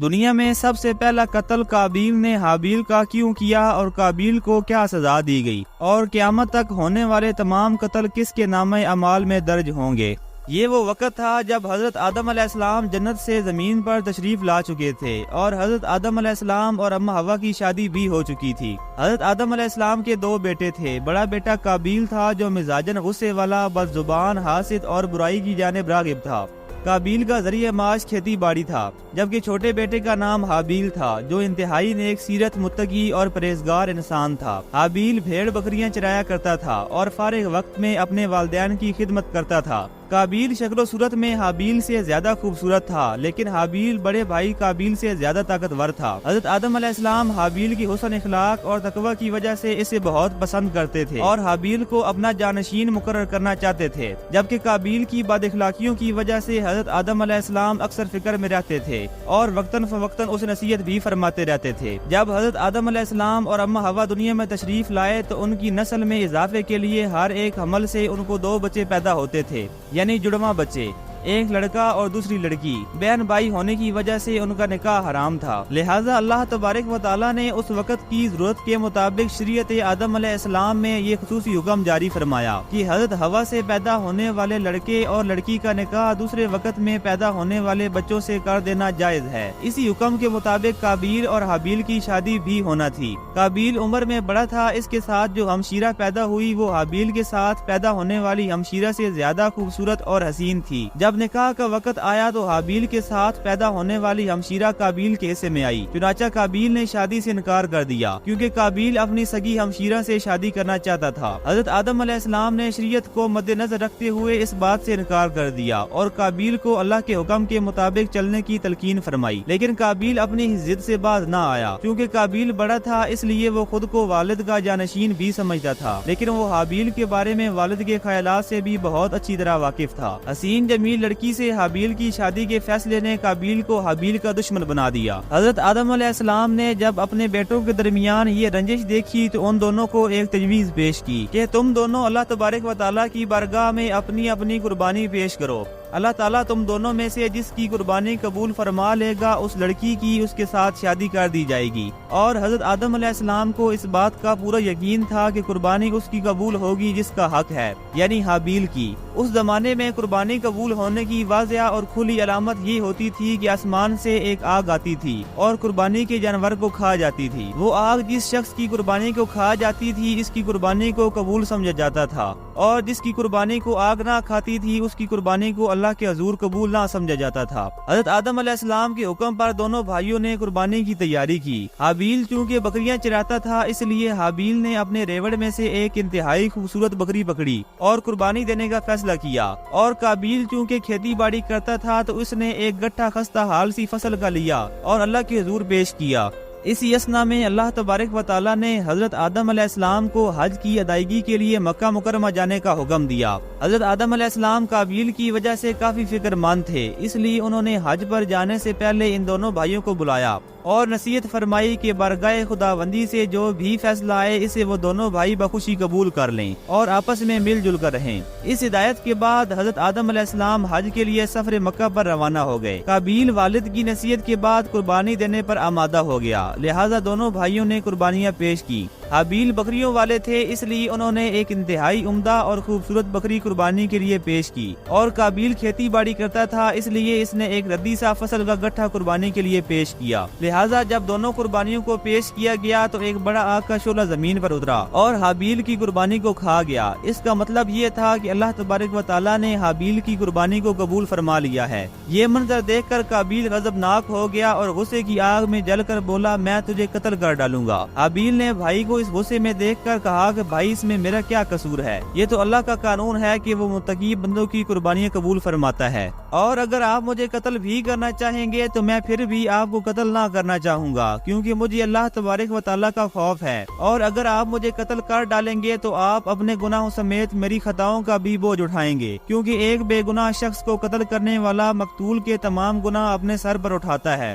دنیا میں سب سے پہلا قتل قابیل نے حابیل کا کیوں کیا اور قابیل کو کیا سزا دی گئی، اور قیامت تک ہونے والے تمام قتل کس کے نامہ اعمال میں درج ہوں گے۔ یہ وہ وقت تھا جب حضرت آدم علیہ السلام جنت سے زمین پر تشریف لا چکے تھے، اور حضرت آدم علیہ السلام اور اماں حوا کی شادی بھی ہو چکی تھی۔ حضرت آدم علیہ السلام کے 2 بیٹے تھے۔ بڑا بیٹا قابیل تھا جو مزاجن غصے والا، بد زبان، حاسد اور برائی کی جانب راغب تھا۔ قابیل کا ذریعہ معاش کھیتی باڑی تھا، جبکہ چھوٹے بیٹے کا نام حابیل تھا جو انتہائی نیک سیرت، متقی اور پرہیزگار انسان تھا۔ حابیل بھیڑ بکریاں چرایا کرتا تھا اور فارغ وقت میں اپنے والدین کی خدمت کرتا تھا۔ قابیل شکل و صورت میں حابیل سے زیادہ خوبصورت تھا، لیکن حابیل بڑے بھائی قابیل سے زیادہ طاقتور تھا۔ حضرت آدم علیہ السلام حابیل کی حسن اخلاق اور تقوی کی وجہ سے اسے بہت پسند کرتے تھے اور حابیل کو اپنا جانشین مقرر کرنا چاہتے تھے، جبکہ قابیل کی بد اخلاقیوں کی وجہ سے حضرت آدم علیہ السلام اکثر فکر میں رہتے تھے اور وقتاً فوقتاً اسے نصیحت بھی فرماتے رہتے تھے۔ جب حضرت آدم علیہ السلام اور اماں حوا دنیا میں تشریف لائے تو ان کی نسل میں اضافے کے لیے ہر ایک حمل سے ان کو 2 بچے پیدا ہوتے تھے، یعنی جڑواں بچے، ایک لڑکا اور دوسری لڑکی۔ بہن بھائی ہونے کی وجہ سے ان کا نکاح حرام تھا، لہٰذا اللہ تبارک و تعالیٰ نے اس وقت کی ضرورت کے مطابق شریعت آدم علیہ السلام میں یہ خصوصی حکم جاری فرمایا کہ حضرت حوا سے پیدا ہونے والے لڑکے اور لڑکی کا نکاح دوسرے وقت میں پیدا ہونے والے بچوں سے کر دینا جائز ہے۔ اسی حکم کے مطابق قابیل اور حابیل کی شادی بھی ہونا تھی۔ قابیل عمر میں بڑا تھا، اس کے ساتھ جو ہمشیرہ پیدا ہوئی وہ حابیل کے ساتھ پیدا ہونے والی ہمشیرہ سے زیادہ خوبصورت اور حسین تھی۔ جب نکاح کا وقت آیا تو حابیل کے ساتھ پیدا ہونے والی ہمشیرہ قابیل کے حصے میں آئی، چنانچہ قابیل نے شادی سے انکار کر دیا کیونکہ قابیل اپنی سگی ہمشیرہ سے شادی کرنا چاہتا تھا۔ حضرت آدم علیہ السلام نے شریعت کو مد نظر رکھتے ہوئے اس بات سے انکار کر دیا اور قابیل کو اللہ کے حکم کے مطابق چلنے کی تلقین فرمائی، لیکن قابیل اپنی ضد سے باز نہ آیا۔ کیونکہ قابیل بڑا تھا اس لیے وہ خود کو والد کا جانشین بھی سمجھتا تھا، لیکن وہ حابیل کے بارے میں والد کے خیالات سے بھی بہت اچھی طرح واقف تھا۔ حسین جمیل لڑکی سے حابیل کی شادی کے فیصلے نے قابیل کو حابیل کا دشمن بنا دیا۔ حضرت آدم علیہ السلام نے جب اپنے بیٹوں کے درمیان یہ رنجش دیکھی تو ان دونوں کو ایک تجویز پیش کی کہ تم دونوں اللہ تبارک و تعالیٰ کی بارگاہ میں اپنی اپنی قربانی پیش کرو۔ اللہ تعالیٰ تم دونوں میں سے جس کی قربانی قبول فرما لے گا اس لڑکی کی اس کے ساتھ شادی کر دی جائے گی۔ اور حضرت آدم علیہ السلام کو اس بات کا پورا یقین تھا کہ قربانی اس کی قبول ہوگی جس کا حق ہے، یعنی حابیل کی۔ اس زمانے میں قربانی قبول ہونے کی واضح اور کھلی علامت یہ ہوتی تھی کہ آسمان سے ایک آگ آتی تھی اور قربانی کے جانور کو کھا جاتی تھی۔ وہ آگ جس شخص کی قربانی کو کھا جاتی تھی اس کی قربانی کو قبول سمجھا جاتا تھا، اور جس کی قربانی کو آگ نہ کھاتی تھی اس کی قربانی کو اللہ کے حضور قبول نہ سمجھا جاتا تھا۔ حضرت آدم علیہ السلام کے حکم پر دونوں بھائیوں نے قربانی کی تیاری کی۔ حابیل چونکہ بکریاں چراتا تھا اس لیے حابیل نے اپنے ریوڑ میں سے ایک انتہائی خوبصورت بکری پکڑی اور قربانی دینے کا فیصلہ کیا، اور قابیل چونکہ کھیتی باڑی کرتا تھا تو اس نے ایک گٹھا خستہ حال سی فصل کا لیا اور اللہ کے حضور پیش کیا۔ اسی اسنا میں اللہ تبارک و تعالیٰ نے حضرت آدم علیہ السلام کو حج کی ادائیگی کے لیے مکہ مکرمہ جانے کا حکم دیا۔ حضرت آدم علیہ السلام قابیل کی وجہ سے کافی فکر مند تھے، اس لیے انہوں نے حج پر جانے سے پہلے ان دونوں بھائیوں کو بلایا اور نصیحت فرمائی کہ بارگاہ خداوندی سے جو بھی فیصلہ آئے اسے وہ دونوں بھائی بخوشی قبول کر لیں اور آپس میں مل جل کر رہیں۔ اس ہدایت کے بعد حضرت آدم علیہ السلام حج کے لیے سفر مکہ پر روانہ ہو گئے۔ قابیل والد کی نصیحت کے بعد قربانی دینے پر آمادہ ہو گیا، لہٰذا دونوں بھائیوں نے قربانیاں پیش کی۔ حابیل بکریوں والے تھے اس لیے انہوں نے ایک انتہائی عمدہ اور خوبصورت بکری قربانی کے لیے پیش کی، اور قابیل کھیتی باڑی کرتا تھا اس لیے اس نے ایک ردی سا فصل کا گٹھا قربانی کے لیے پیش کیا۔ لہٰذا جب دونوں قربانیوں کو پیش کیا گیا تو ایک بڑا آگ کا شعلہ زمین پر اترا اور حابیل کی قربانی کو کھا گیا۔ اس کا مطلب یہ تھا کہ اللہ تبارک و تعالیٰ نے حابیل کی قربانی کو قبول فرما لیا ہے۔ یہ منظر دیکھ کر قابیل غضبناک ہو گیا اور غصے کی آگ میں جل کر بولا، میں تجھے قتل کر ڈالوں گا۔ حابیل نے بھائی کو اس غصے میں دیکھ کر کہا کہ بھائی اس میں میرا کیا قصور ہے؟ یہ تو اللہ کا قانون ہے کہ وہ متقی بندوں کی قربانیاں قبول فرماتا ہے، اور اگر آپ مجھے قتل بھی کرنا چاہیں گے تو میں پھر بھی آپ کو قتل نہ کرنا چاہوں گا، کیونکہ مجھے اللہ تبارک و تعالیٰ کا خوف ہے، اور اگر آپ مجھے قتل کر ڈالیں گے تو آپ اپنے گناہوں سمیت میری خطاؤں کا بھی بوجھ اٹھائیں گے، کیونکہ ایک بے گناہ شخص کو قتل کرنے والا مقتول کے تمام گناہ اپنے سر پر اٹھاتا ہے،